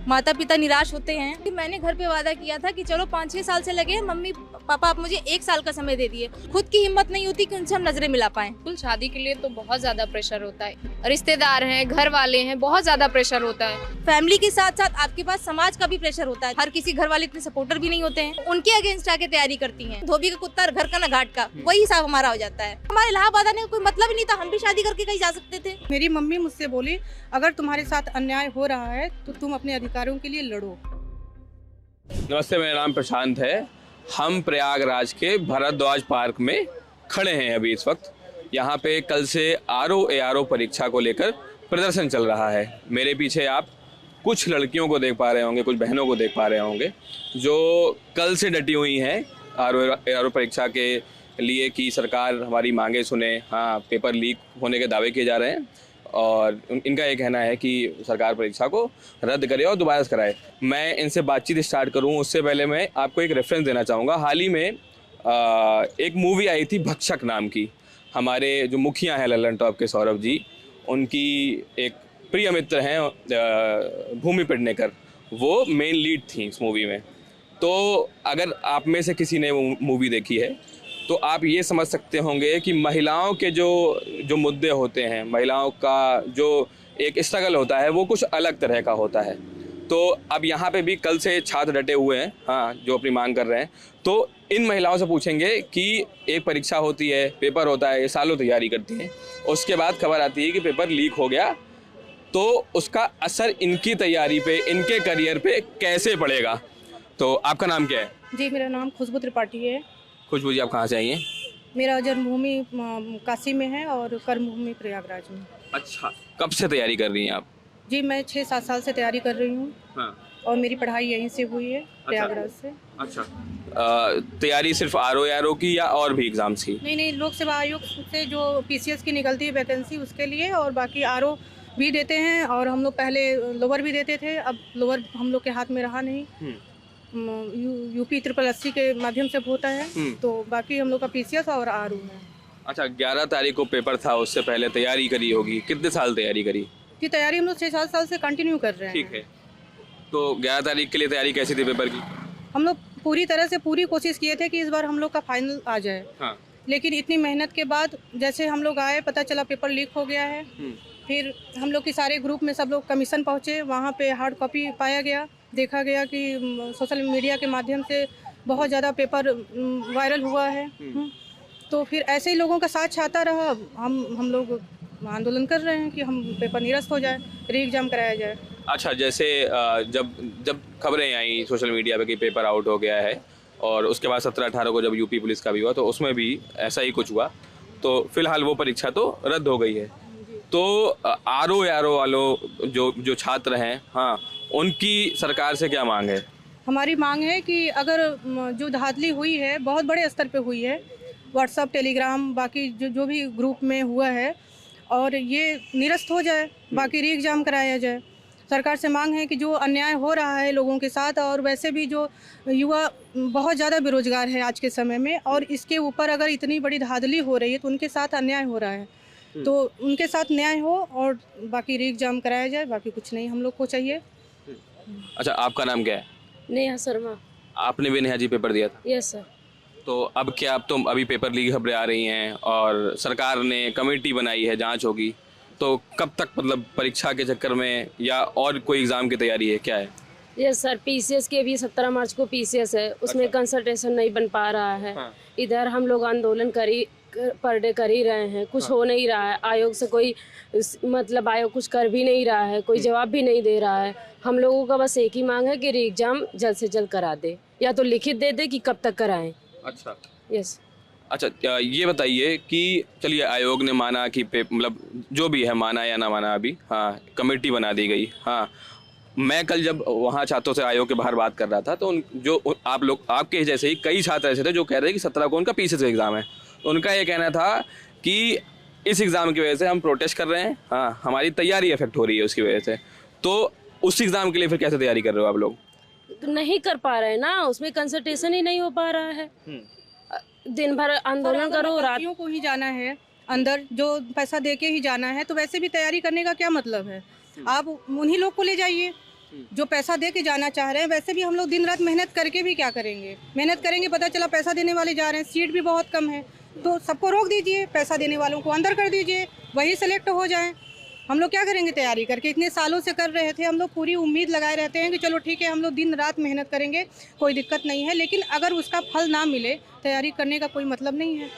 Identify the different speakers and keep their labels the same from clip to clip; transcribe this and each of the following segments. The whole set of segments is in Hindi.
Speaker 1: माता पिता निराश होते हैं। मैंने घर पे वादा किया था कि चलो 5-6 साल से लगे, मम्मी पापा आप मुझे 1 साल का समय दे दिए। खुद की हिम्मत नहीं होती कि उनसे हम नजरें मिला पाएं।
Speaker 2: बिल्कुल, शादी के लिए तो बहुत ज्यादा प्रेशर होता है, रिश्तेदार हैं, घर वाले हैं, बहुत ज्यादा प्रेशर होता है।
Speaker 1: फैमिली के साथ साथ आपके पास समाज का भी प्रेशर होता है। हर किसी घर वाले इतने सपोर्टर भी नहीं होते हैं, उनके अगेंस्ट आके तैयारी करती हैं। धोबी का कुत्ता घर का ना घाट का, वही हिसाब हमारा हो जाता है। हमारे इलाहाबाद आने का कोई मतलब ही नहीं था, हम भी शादी करके कहीं जा सकते थे।
Speaker 3: मेरी मम्मी मुझसे बोली, अगर तुम्हारे साथ अन्याय हो रहा है तो तुम अपने अधिकारों के लिए लड़ो।
Speaker 4: नमस्ते, मेरा नाम प्रशांत है। हम प्रयागराज के भारद्वाज पार्क में खड़े हैं अभी इस वक्त। यहाँ पे कल से ARO परीक्षा को लेकर प्रदर्शन चल रहा है। मेरे पीछे आप कुछ लड़कियों को देख पा रहे होंगे, कुछ बहनों को देख पा रहे होंगे जो कल से डटी हुई हैं ARO परीक्षा के लिए कि सरकार हमारी मांगे सुने। हाँ, पेपर लीक होने के दावे किए जा रहे हैं और इनका ये कहना है कि सरकार परीक्षा को रद्द करे और दोबारा कराए। मैं इनसे बातचीत स्टार्ट करूं उससे पहले मैं आपको एक रेफरेंस देना चाहूँगा। हाल ही में एक मूवी आई थी भक्षक नाम की। हमारे जो मुखिया हैं लल्लन टॉप के सौरभ जी, उनकी एक प्रिय मित्र हैं भूमि पेडनेकर, वो मेन लीड थी इस मूवी में। तो अगर आप में से किसी ने वो मूवी देखी है तो आप ये समझ सकते होंगे कि महिलाओं के जो मुद्दे होते हैं, महिलाओं का जो एक स्ट्रगल होता है, वो कुछ अलग तरह का होता है। तो अब यहाँ पे भी कल से छात्र डटे हुए हैं, हाँ, जो अपनी मांग कर रहे हैं। तो इन महिलाओं से पूछेंगे कि एक परीक्षा होती है, पेपर होता है, ये सालों तैयारी करती हैं, उसके बाद खबर आती है कि पेपर लीक हो गया, तो उसका असर इनकी तैयारी पे, इनके करियर पे कैसे पड़ेगा। तो आपका नाम क्या है?
Speaker 3: जी, मेरा नाम खुशबू त्रिपाठी है।
Speaker 4: खुशबू जी, आप कहाँ से आई हैं?
Speaker 3: मेरा जन्मभूमि काशी में है और कर्मभूमि प्रयागराज में।
Speaker 4: अच्छा, कब से तैयारी कर रही हैं आप?
Speaker 3: जी, मैं 6-7 साल से तैयारी कर रही हूँ।
Speaker 4: हाँ।
Speaker 3: और मेरी पढ़ाई यहीं से हुई है, प्रयागराज से।
Speaker 4: अच्छा, तैयारी सिर्फ ARO की या और भी एग्जाम्स की?
Speaker 3: नहीं, लोक सेवा आयोग से जो PCS की निकलती है वैकेंसी, उसके लिए, और बाकी ARO भी देते हैं। और हम लोग पहले लोअर भी देते थे, अब लोअर हम लोग के हाथ में रहा नहीं। UP 80 के माध्यम से होता है, तो बाकी हम लोग का PCS और ARO है।
Speaker 4: अच्छा, 11 तारीख को पेपर था, उससे पहले तैयारी करी होगी। कितने साल तैयारी करी?
Speaker 3: की तैयारी हम लोग 6-7 साल से कंटिन्यू कर रहे हैं।
Speaker 4: ठीक है, तो 11 तारीख के लिए तैयारी कैसी थी पेपर की?
Speaker 3: हम लोग पूरी तरह से पूरी कोशिश किए थे कि इस बार हम लोग का फाइनल आ जाए।
Speaker 4: हाँ।
Speaker 3: लेकिन इतनी मेहनत के बाद जैसे हम लोग आए, पता चला पेपर लीक हो गया है। फिर हम लोग के सारे ग्रुप में सब लोग कमीशन पहुँचे, वहाँ पे हार्ड कॉपी पाया गया। देखा गया कि सोशल मीडिया के माध्यम से बहुत ज़्यादा पेपर वायरल हुआ है। तो फिर ऐसे ही लोगों का साथ चाहता रहा। हम लोग आंदोलन कर रहे हैं कि हम पेपर निरस्त हो जाए, री एग्जाम कराया जाए।
Speaker 4: अच्छा, जैसे जब खबरें आई सोशल मीडिया पे कि पेपर आउट हो गया है, और उसके बाद 17-18 को जब UP पुलिस का भी हुआ, तो उसमें भी ऐसा ही कुछ हुआ, तो फिलहाल वो परीक्षा तो रद्द हो गई है। तो ARO वालों जो छात्र हैं, हाँ, उनकी सरकार से क्या मांग है?
Speaker 3: हमारी मांग है कि अगर जो धांधली हुई है, बहुत बड़े स्तर पे हुई है, व्हाट्सएप, टेलीग्राम, बाकी जो भी ग्रुप में हुआ है, और ये निरस्त हो जाए, बाकी री एग्जाम कराया जाए। सरकार से मांग है कि जो अन्याय हो रहा है लोगों के साथ, और वैसे भी जो युवा बहुत ज़्यादा बेरोजगार है आज के समय में, और इसके ऊपर अगर इतनी बड़ी धांधली हो रही है तो उनके साथ अन्याय हो रहा है, तो उनके साथ न्याय हो और बाकी री एग्जाम कराया जाए। बाकी कुछ नहीं हम लोग को चाहिए।
Speaker 4: अच्छा, आपका नाम क्या है?
Speaker 2: नेहा शर्मा।
Speaker 4: आपने भी नेहा जी पेपर दिया था?
Speaker 2: Yes sir.
Speaker 4: तो अब क्या, अब तो अभी पेपर लीक खबरें आ रही हैं और सरकार ने कमेटी बनाई है, जांच होगी, तो कब तक, मतलब परीक्षा के चक्कर में या और कोई एग्जाम की तैयारी है, क्या है?
Speaker 2: यस सर, PCS के भी 17 मार्च को PCS है, उसमें कंसल्टेशन नहीं बन पा रहा है।
Speaker 4: हाँ।
Speaker 2: इधर हम लोग आंदोलन पर डे कर ही रहे हैं, कुछ हो नहीं रहा है। आयोग से कोई मतलब आयोग कुछ कर भी नहीं रहा है, कोई जवाब भी नहीं दे रहा है। हम लोगों का बस एक ही मांग है कि री एग्जाम जल्द से जल्द करा दे, या तो लिखित दे दे कि कब तक कराएं।
Speaker 4: अच्छा।
Speaker 2: यस।
Speaker 4: अच्छा, ये बताइए कि चलिए आयोग ने माना कि मतलब जो भी है, माना या ना माना अभी, हाँ, कमेटी बना दी गई। हाँ, मैं कल जब वहाँ छात्रों से आयोग के बाहर बात कर रहा था, तो जो आप लोग, आपके जैसे ही कई छात्र ऐसे थे जो कह रहे थे कि 17 को उनका PCS एग्ज़ाम है। तो उनका ये कहना था कि इस एग्ज़ाम की वजह से हम प्रोटेस्ट कर रहे हैं, हाँ, हमारी तैयारी इफेक्ट हो रही है उसकी वजह से। तो उस एग्ज़ाम के लिए फिर कैसे तैयारी कर रहे हो आप लोग?
Speaker 2: तो नहीं कर पा रहे ना, उसमें कंसल्टेशन ही नहीं हो पा रहा है। दिन भर आंदोलन करो, रात
Speaker 3: को ही जाना है, अंदर जो पैसा दे के ही जाना है, तो वैसे भी तैयारी करने का क्या मतलब है? आप उन्हीं लोग को ले जाइए जो पैसा दे के जाना चाह रहे हैं, वैसे भी हम लोग दिन रात मेहनत करके भी क्या करेंगे, मेहनत करेंगे, पता चला पैसा देने वाले जा रहे हैं, सीट भी बहुत कम है, तो सबको रोक दीजिए, पैसा देने वालों को अंदर कर दीजिए, वही सेलेक्ट हो जाएं। हम लोग क्या करेंगे तैयारी करके, इतने सालों से कर रहे थे, हम लोग पूरी उम्मीद लगाए रहते हैं कि चलो ठीक है हम लोग दिन रात मेहनत करेंगे, कोई दिक्कत नहीं है, लेकिन अगर उसका फल ना मिले, तैयारी करने का कोई मतलब नहीं है।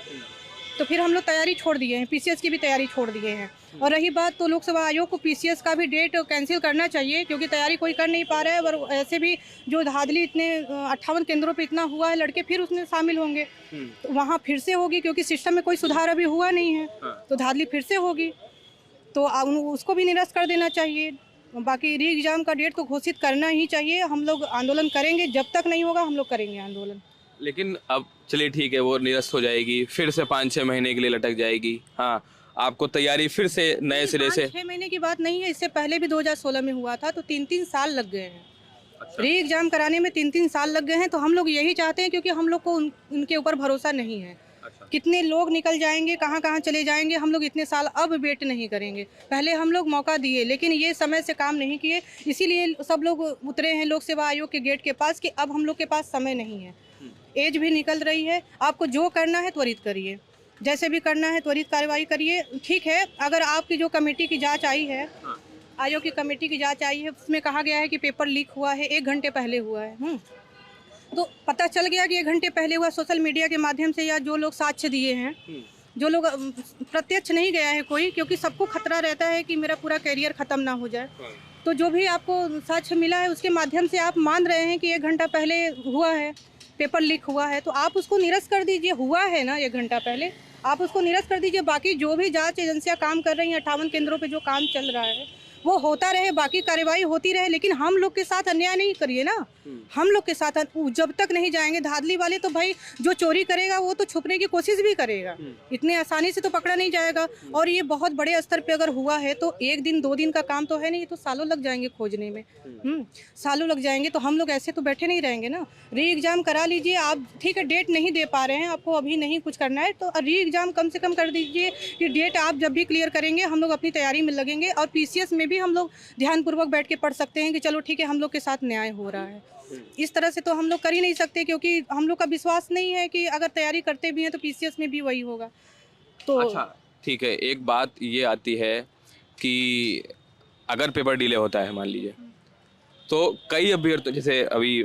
Speaker 3: तो फिर हम लोग तैयारी छोड़ दिए हैं, पीसीएस की भी तैयारी छोड़ दिए हैं। और रही बात तो लोकसभा आयोग को पीसीएस का भी डेट कैंसिल करना चाहिए, क्योंकि तैयारी कोई कर नहीं पा रहा है। और ऐसे भी जो धांधली इतने 58 केंद्रों पे इतना हुआ है, लड़के फिर उसमें शामिल होंगे, तो वहाँ फिर से होगी, क्योंकि सिस्टम में कोई सुधार अभी हुआ नहीं है, तो धांधली फिर से होगी, तो उसको भी निरस्त कर देना चाहिए। बाकी री एग्ज़ाम का डेट तो घोषित करना ही चाहिए। हम लोग आंदोलन करेंगे, जब तक नहीं होगा हम लोग करेंगे आंदोलन।
Speaker 4: लेकिन अब चलिए ठीक है, वो निरस्त हो जाएगी, फिर से 5-6 महीने के लिए लटक जाएगी। हाँ, आपको तैयारी फिर से नए सिरे से।
Speaker 3: 6 महीने की बात नहीं है, इससे पहले भी 2016 में हुआ था, तो 3-3 साल लग गए हैं।
Speaker 4: अच्छा।
Speaker 3: री एग्ज़ाम कराने में 3-3 साल लग गए हैं, तो हम लोग यही चाहते हैं, क्योंकि हम लोग को उनके ऊपर भरोसा नहीं है।
Speaker 4: अच्छा।
Speaker 3: कितने लोग निकल जाएंगे, कहाँ कहाँ चले जाएंगे, हम लोग इतने साल अब वेट नहीं करेंगे। पहले हम लोग मौका दिए, लेकिन ये समय से काम नहीं किए, इसीलिए सब लोग उतरे हैं लोक सेवा आयोग के गेट के पास कि अब हम लोग के पास समय नहीं है, एज भी निकल रही है, आपको जो करना है त्वरित करिए, जैसे भी करना है त्वरित कार्रवाई करिए। ठीक है, अगर आपकी जो कमेटी की जांच आई है, आयोग की कमेटी की जांच आई है, उसमें कहा गया है कि पेपर लीक हुआ है, 1 घंटे पहले हुआ है, तो पता चल गया कि 1 घंटे पहले हुआ, सोशल मीडिया के माध्यम से, या जो लोग साक्ष्य दिए हैं, जो लोग प्रत्यक्ष नहीं गया है कोई, क्योंकि सबको खतरा रहता है कि मेरा पूरा करियर ख़त्म ना हो जाए, तो जो भी आपको साक्ष्य मिला है उसके माध्यम से आप मान रहे हैं कि 1 घंटा पहले हुआ है, पेपर लीक हुआ है, तो आप उसको निरस्त कर दीजिए। हुआ है ना 1 घंटा पहले, आप उसको निरस्त कर दीजिए। बाकी जो भी जांच एजेंसियां काम कर रही हैं, 58 केंद्रों पे जो काम चल रहा है वो होता रहे, बाकी कार्रवाई होती रहे, लेकिन हम लोग के साथ अन्याय नहीं करिए ना। हम लोग के साथ जब तक नहीं जाएंगे, धांधली वाले तो भाई जो चोरी करेगा वो तो छुपने की कोशिश भी करेगा, इतने आसानी से तो पकड़ा नहीं जाएगा। और ये बहुत बड़े स्तर पे अगर हुआ है तो 1 दिन 2 दिन का काम तो है नहीं, तो सालों लग जाएंगे खोजने में, सालों लग जाएंगे। तो हम लोग ऐसे तो बैठे नहीं रहेंगे ना। री एग्ज़ाम करा लीजिए आप, ठीक है, डेट नहीं दे पा रहे हैं, आपको अभी नहीं कुछ करना है, तो री एग्ज़ाम कम से कम कर दीजिए कि डेट आप जब भी क्लियर करेंगे हम लोग अपनी तैयारी में लगेंगे। और पीसीएस में भी हम लोग ध्यानपूर्वक बैठ के पढ़ सकते हैं कि चलो ठीक है हम लोग के साथ न्याय हो रहा है। इस तरह से तो हम लोग कर ही नहीं सकते, क्योंकि हम लोग का विश्वास नहीं है कि अगर तैयारी करते भी हैं तो पीसीएस में भी वही होगा। तो
Speaker 4: अच्छा ठीक है, एक बात ये आती है कि अगर पेपर डिले होता है मान लीजिए, तो कई अभ्यर्थी, जैसे अभी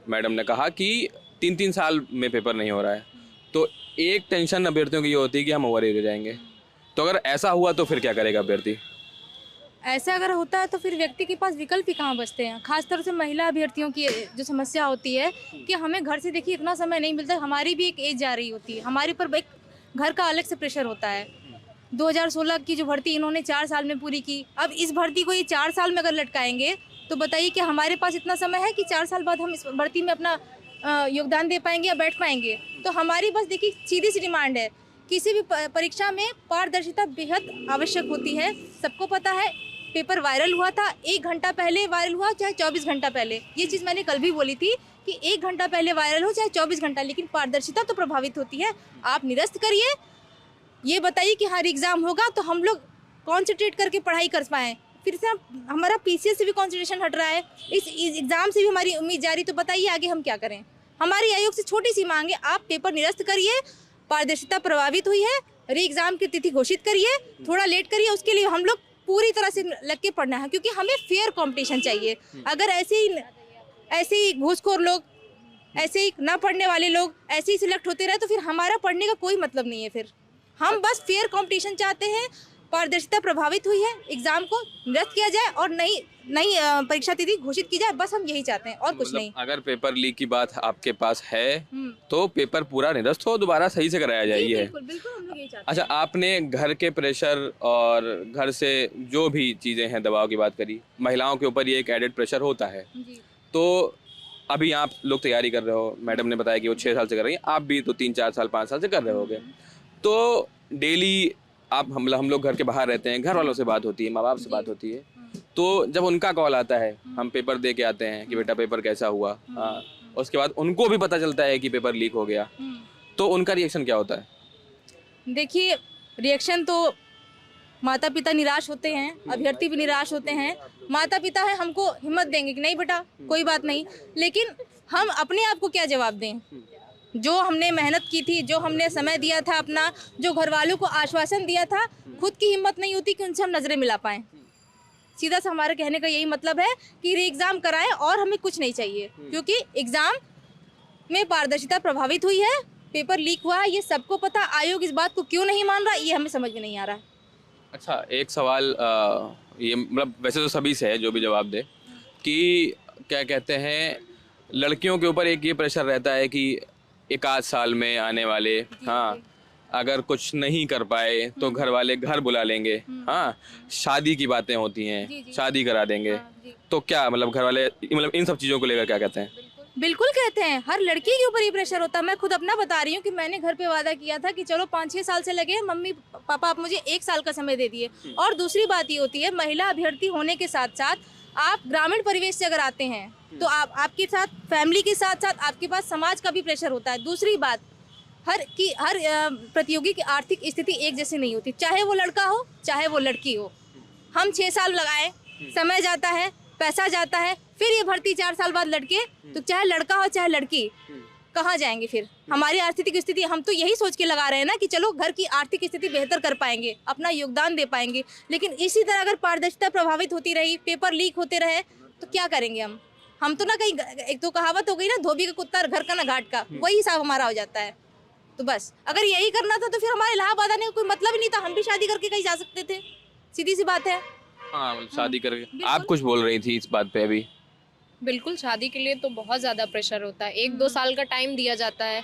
Speaker 4: मैडम ने कहा कि 3-3 साल में पेपर नहीं हो रहा है, तो एक टेंशन अभ्यर्थियों की ये होती है कि हम ओवर एज हो जाएंगे। तो अगर ऐसा हुआ तो फिर क्या करेगा अभ्यर्थी?
Speaker 1: ऐसा अगर होता है तो फिर व्यक्ति के पास विकल्प ही कहाँ बचते हैं। खासतौर से महिला अभ्यर्थियों की जो समस्या होती है कि हमें घर से देखिए इतना समय नहीं मिलता, हमारी भी एक एज जा रही होती है, हमारे ऊपर एक घर का अलग से प्रेशर होता है। 2016 की जो भर्ती इन्होंने 4 साल में पूरी की, अब इस भर्ती को ये 4 साल में अगर लटकाएंगे तो बताइए कि हमारे पास इतना समय है कि 4 साल बाद हम इस भर्ती में अपना योगदान दे पाएंगे या बैठ पाएंगे? तो हमारी बस देखिए सीधी सी डिमांड है, किसी भी परीक्षा में पारदर्शिता बेहद आवश्यक होती है। सबको पता है पेपर वायरल हुआ था, 1 घंटा पहले वायरल हुआ चाहे 24 घंटा पहले, ये चीज़ मैंने कल भी बोली थी कि 1 घंटा पहले वायरल हो चाहे 24 घंटा, लेकिन पारदर्शिता तो प्रभावित होती है। आप निरस्त करिए, ये बताइए कि हाँ एग्ज़ाम होगा तो हम लोग कॉन्सेंट्रेट करके पढ़ाई कर पाएँ। फिर से हमारा पीसीएस से भी कॉन्सेंट्रेशन हट रहा है, इस एग्ज़ाम से भी हमारी उम्मीद जा रही, तो बताइए आगे हम क्या करें? हमारी आयोग से छोटी सी मांग है, आप पेपर निरस्त करिए। पारदर्शिता प्रभावित हुई है, री एग्ज़ाम की तिथि घोषित करिए, थोड़ा लेट करिए, उसके लिए हम लोग पूरी तरह से लग के पढ़ना है, क्योंकि हमें फेयर कंपटीशन चाहिए। अगर ऐसे ही घूसखोर लोग, ऐसे ही ना पढ़ने वाले लोग ऐसे ही सिलेक्ट होते रहे तो फिर हमारा पढ़ने का कोई मतलब नहीं है। फिर हम बस फेयर कंपटीशन चाहते हैं, पारदर्शिता प्रभावित हुई है, एग्जाम को निरस्त किया जाए और नई परीक्षा तिथि घोषित की जाए, बस हम यही चाहते हैं और कुछ नहीं।
Speaker 4: अगर पेपर लीक की बात आपके पास है तो पेपर पूरा निरस्त हो, दोबारा सही से कराया जाए।
Speaker 1: बिल्कुल बिल्कुल हम लोग यही चाहते हैं।
Speaker 4: अच्छा, आपने घर के प्रेशर और घर से जो भी चीज़ें हैं दबाव की बात करी, महिलाओं के ऊपर ये एक एडेड प्रेशर होता है। तो अभी आप लोग तैयारी कर रहे हो, मैडम ने बताया कि वो 6 साल से कर रही हैं, आप भी तो 3-4 साल 5 साल से कर रहे होगे। तो डेली आप हम लोग घर के बाहर रहते हैं, घर वालों से बात होती है, माँ बाप से बात होती है, तो जब उनका कॉल आता है, हम पेपर दे के आते हैं कि बेटा पेपर कैसा हुआ, उसके बाद उनको भी पता चलता है कि पेपर लीक हो गया, तो उनका रिएक्शन क्या होता है?
Speaker 1: देखिए, रिएक्शन तो माता पिता निराश होते हैं, अभ्यर्थी भी निराश होते हैं, माता पिता है, हमको हिम्मत देंगे कि नहीं बेटा कोई बात नहीं, लेकिन हम अपने आप को क्या जवाब दें? जो हमने मेहनत की थी, जो हमने समय दिया था अपना, जो घर वालों को आश्वासन दिया था, खुद की हिम्मत नहीं होती कि उनसे हम नजरें मिला पाएं। सीधा सा हमारे कहने का यही मतलब है कि री एग्जाम कराएं और हमें कुछ नहीं चाहिए, क्योंकि एग्जाम में पारदर्शिता प्रभावित हुई है, पेपर लीक हुआ है, ये सबको पता। आयोग इस बात को क्यों नहीं मान रहा, ये हमें समझ में नहीं आ रहा है।
Speaker 4: अच्छा, एक सवाल ये मतलब वैसे तो सभी से है, जो भी जवाब दे, कि क्या कहते हैं, लड़कियों के ऊपर एक ये प्रेशर रहता है कि एक आध साल में आने वाले, हाँ, अगर कुछ नहीं कर पाए तो घर वाले घर बुला लेंगे, हाँ, शादी की बातें होती हैं, शादी करा देंगे। तो क्या मतलब घर वाले मतलब इन सब चीज़ों को लेकर क्या कहते हैं?
Speaker 1: बिल्कुल कहते हैं, हर लड़की के ऊपर ये प्रेशर होता है। मैं खुद अपना बता रही हूँ कि मैंने घर पे वादा किया था कि चलो 5-6 साल से लगे, मम्मी पापा आप मुझे 1 साल का समय दे दिए। और दूसरी बात ये होती है, महिला अभ्यर्थी होने के साथ साथ आप ग्रामीण परिवेश से अगर आते हैं तो आपके साथ फैमिली के साथ साथ आपके पास समाज का भी प्रेशर होता है। दूसरी बात, हर प्रतियोगी की आर्थिक स्थिति एक जैसी नहीं होती, चाहे वो लड़का हो चाहे वो लड़की हो। हम 6 साल लगाए, समय जाता है, पैसा जाता है, फिर ये भर्ती 4 साल बाद लड़के, तो चाहे लड़का हो चाहे लड़की, कहाँ जाएंगे फिर? हमारी आर्थिक स्थिति, हम तो यही सोच के लगा रहे हैं ना कि चलो घर की आर्थिक स्थिति बेहतर कर पाएंगे, अपना योगदान दे पाएंगे। लेकिन इसी तरह अगर पारदर्शिता प्रभावित होती रही, पेपर लीक होते रहे, तो क्या करेंगे हम तो ना कहीं, एक तो कहावत हो गई ना, धोबी का कुत्ता घर का ना घाट का, वही हिसाब हमारा हो जाता है। तो बस अगर यही करना था तो फिर हमारे इलाहाबाद आने का कोई मतलब ही नहीं था, हम भी शादी करके कहीं जा सकते थे, सीधी सी बात है।
Speaker 4: हाँ, मतलब शादी करके। आप कुछ बोल रही थी इस बात पे अभी?
Speaker 2: बिल्कुल, शादी के लिए तो बहुत ज़्यादा प्रेशर होता है। 1-2 साल का टाइम दिया जाता है,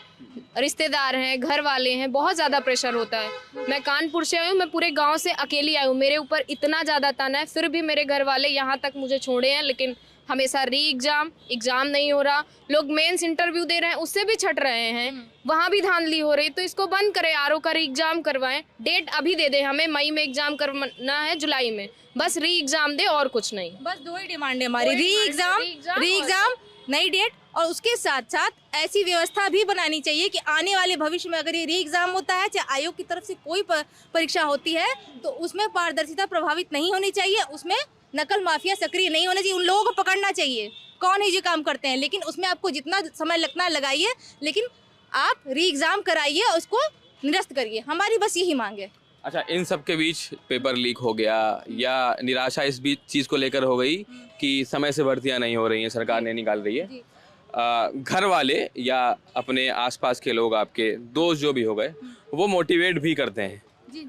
Speaker 2: रिश्तेदार हैं, घर वाले हैं, बहुत ज़्यादा प्रेशर होता है। मैं कानपुर से आई हूँ, मैं पूरे गांव से अकेली आई हूँ, मेरे ऊपर इतना ज़्यादा ताना है, फिर भी मेरे घर वाले यहाँ तक मुझे छोड़े हैं। लेकिन हमेशा एग्जाम नहीं हो रहा, लोग मेंस इंटरव्यू दे रहे हैं उससे भी छट रहे हैं, वहाँ भी धांधली हो रही। तो इसको बंद करें, आरओ का री एग्जाम करवाएं, डेट अभी दे दे, हमें मई में एग्जाम करवाना है, जुलाई में, बस री एग्जाम दे और कुछ नहीं।
Speaker 1: बस 2 ही डिमांड है हमारी, री एग्जाम, नई डेट, और उसके साथ साथ ऐसी व्यवस्था भी बनानी चाहिए कि आने वाले भविष्य में अगर ये री एग्जाम होता है, चाहे आयोग की तरफ से कोई परीक्षा होती है, तो उसमें पारदर्शिता प्रभावित नहीं होनी चाहिए, उसमें नकल माफिया सक्रिय नहीं होना चाहिए। उन लोगों को पकड़ना चाहिए कौन है जो काम करते हैं, लेकिन उसमें आपको जितना समय लगना लगाइए, लेकिन आप री एग्जाम कराइए और उसको निरस्त करिए। हमारी बस यही मांग है।
Speaker 4: अच्छा, इन सब के बीच पेपर लीक हो गया या निराशा इस बीच चीज़ को लेकर हो गई कि समय से भर्तियां नहीं हो रही हैं, सरकार नहीं निकाल रही है, घर वाले या अपने आसपास के लोग, आपके दोस्त जो भी हो गए, वो मोटिवेट भी करते हैं,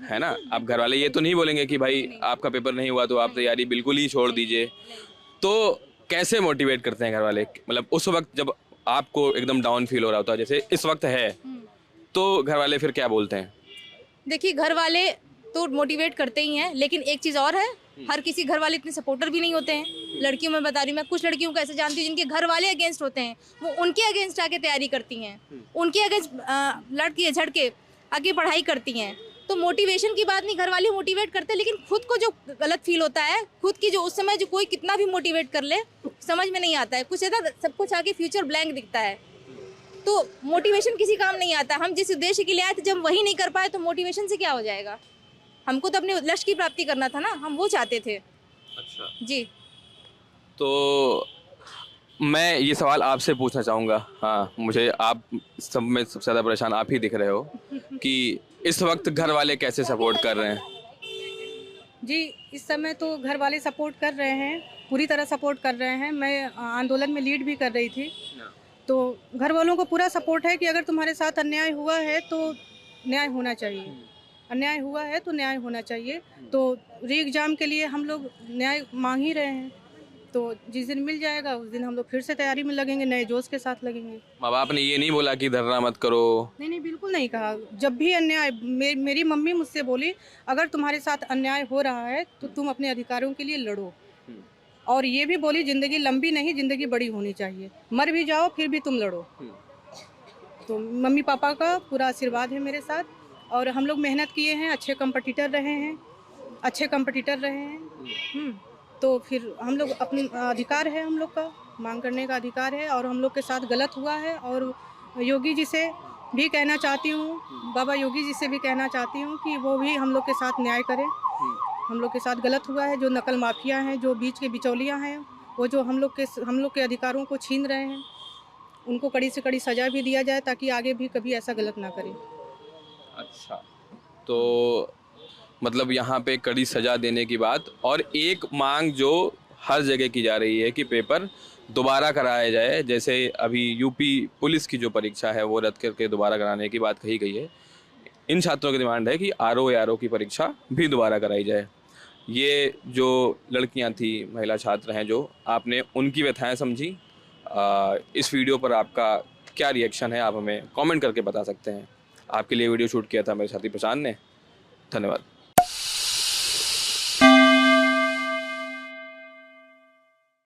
Speaker 4: है ना? अब घर वाले ये तो नहीं बोलेंगे कि भाई आपका पेपर नहीं हुआ तो आप तैयारी बिल्कुल ही छोड़ दीजिए। तो कैसे मोटिवेट करते हैं घर वाले, मतलब उस वक्त जब आपको एकदम डाउन फील हो रहा होता है, जैसे इस वक्त है, तो घर वाले फिर क्या बोलते हैं?
Speaker 1: देखिए, घर वाले तो मोटिवेट करते ही हैं, लेकिन एक चीज़ और है, हर किसी घर वाले इतने सपोर्टर भी नहीं होते हैं। लड़कियों में बता रही हूँ, मैं कुछ लड़कियों को ऐसे जानती हूँ जिनके घर वाले अगेंस्ट होते हैं, वो उनके अगेंस्ट आके तैयारी करती हैं, उनके अगेंस्ट लड़के झड़के आगे पढ़ाई करती हैं। तो मोटिवेशन की बात नहीं, घर वाले मोटिवेट करते, लेकिन खुद को जो गलत फील होता है, खुद की जो उस समय जो कोई कितना भी मोटिवेट कर ले, समझ में नहीं आता है, कुछ ऐसा सब कुछ आगे फ्यूचर ब्लैंक दिखता है। तो मोटिवेशन किसी काम नहीं आता। हम जिस उद्देश्य के लिए आए थे, जब वही नहीं कर पाए तो मोटिवेशन से क्या हो जाएगा? हमको तो अपने लक्ष्य की प्राप्ति करना था ना, हम वो चाहते थे।
Speaker 4: अच्छा
Speaker 1: जी,
Speaker 4: तो मैं ये सवाल आपसे पूछना चाहूँगा। हाँ, मुझे आप सब में सबसे ज़्यादा परेशान आप ही दिख रहे हो कि इस वक्त घर वाले कैसे सपोर्ट कर रहे हैं?
Speaker 3: जी, इस समय तो घर वाले सपोर्ट कर रहे हैं, पूरी तरह सपोर्ट कर रहे हैं। मैं आंदोलन में लीड भी कर रही थी, तो घर वालों को पूरा सपोर्ट है कि अगर तुम्हारे साथ अन्याय हुआ है तो न्याय होना चाहिए, अन्याय हुआ है तो न्याय होना चाहिए। तो री एग्जाम के लिए हम लोग न्याय मांग ही रहे हैं, तो जिस दिन मिल जाएगा उस दिन हम लोग फिर से तैयारी में लगेंगे, नए जोश के साथ लगेंगे।
Speaker 4: माँ बाप ने ये नहीं बोला कि धरना मत करो?
Speaker 3: नहीं, बिल्कुल नहीं कहा। जब भी अन्याय, मेरी मम्मी मुझसे बोली, अगर तुम्हारे साथ अन्याय हो रहा है तो तुम अपने अधिकारों के लिए लड़ो, और ये भी बोली ज़िंदगी लंबी नहीं, ज़िंदगी बड़ी होनी चाहिए, मर भी जाओ फिर भी तुम लड़ो। तो मम्मी पापा का पूरा आशीर्वाद है मेरे साथ, और हम लोग मेहनत किए हैं, अच्छे कंपटीटर रहे हैं, तो फिर हम लोग अपने अधिकार है, हम लोग का मांग करने का अधिकार है, और हम लोग के साथ गलत हुआ है। और योगी जी से भी कहना चाहती हूँ, बाबा योगी जी से भी कहना चाहती हूँ कि वो भी हम लोग के साथ न्याय करें, हम लोग के साथ गलत हुआ है। जो नकल माफिया हैं, जो बीच के बिचौलियाँ हैं, वो जो हम लोग के अधिकारों को छीन रहे हैं, उनको कड़ी से कड़ी सज़ा भी दिया जाए ताकि आगे भी कभी ऐसा गलत ना करें।
Speaker 4: अच्छा, तो मतलब यहाँ पे कड़ी सज़ा देने की बात, और एक मांग जो हर जगह की जा रही है कि पेपर दोबारा कराया जाए। जैसे अभी यूपी पुलिस की जो परीक्षा है वो रद्द करके दोबारा कराने की बात कही गई है। इन छात्रों की डिमांड है कि आरओ की परीक्षा भी दोबारा कराई जाए। ये जो लड़कियां थी, महिला छात्र हैं, जो आपने उनकी व्यथाएं समझी। इस वीडियो पर आपका क्या रिएक्शन है, आप हमें कमेंट करके बता सकते हैं। आपके लिए वीडियो शूट किया था मेरे साथी प्रशांत ने। धन्यवाद।